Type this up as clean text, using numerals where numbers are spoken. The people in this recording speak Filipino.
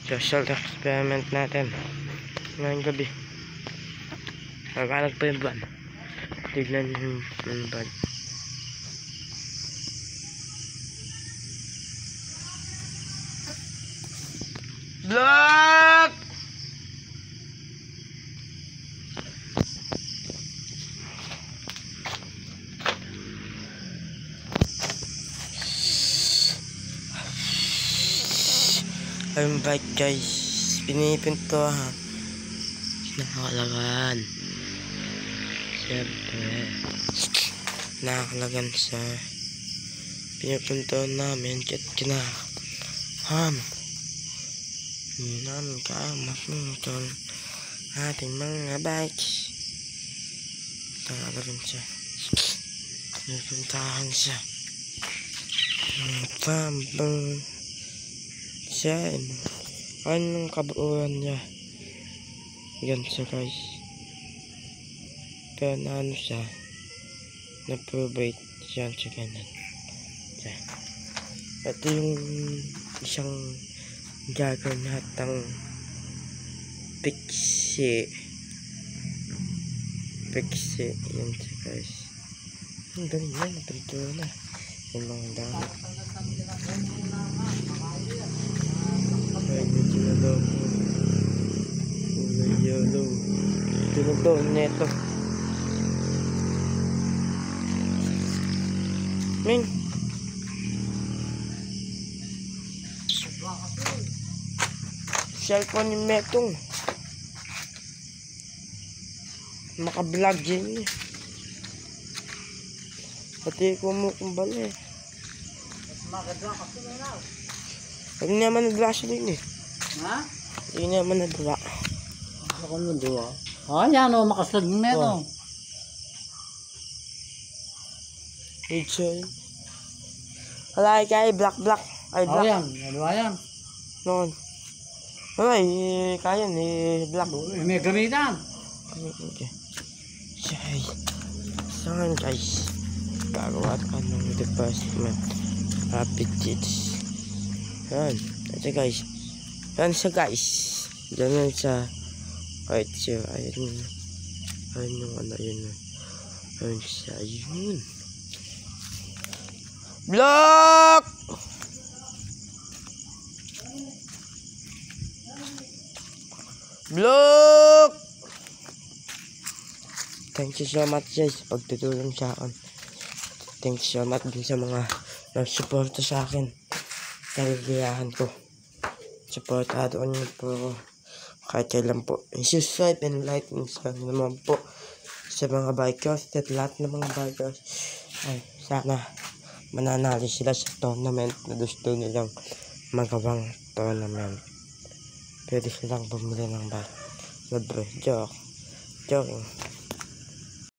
Special experiment natin ngayong gabi. Naghanap pa yung van. Tignan yung van. Block! Ang bike guys, pinipintuhan. Nakakalagan. Siyempre, nakakalagan sa pinipintuhan namin. Kinakahan namin kaamapintol ating mga bikes. Nakakalagan siya. Pinipintahan siya. Tambang siya, anong kabuuan niya. Yan siya guys. Pero na ano siya, na-probate siya ganun. Ito yung isang gagawin natang pixie. Yan siya guys. Ang galing yan, napintura na yung mga dami. Ay, medyo na daw po. Kulay yellow. Ito na daw, neto. Ming! Cellphone yung metong. Maka-vlog yun. Pati kumukumbal eh. Huwag niya man nagla siya din eh. Ha? Huwag niya man nagla. Ako mo diwa. Oh, yan o, makaslag ng meto. Medyo. Wala kaya black. Ay, Oh, black. yan. Naliwa yan. Noon. Wala kaya ni black. May gamitan. Okay. Siyay. Saan guys? Gagawa ka ng department. Rapid kids. Yan. Ito guys. Yan siya guys. Diyan sa right siya. Ayun. Ayun yung ano yun. Ayun siya. Ayun. Block! Block! Thank you so much guys. Pagtutulong sa akin. Thank you so much din sa mga nag-suporta sa akin. Naligayahan ko. Supportado niyo po ako. Kahit kailan po. I-subscribe and like and subscribe naman po sa mga bikers at lahat ng mga bikers. Ay, sana mananalo sila sa tournament na gusto nilang magawang tournament. Pwede silang bumili ng bike. Libre. Joking.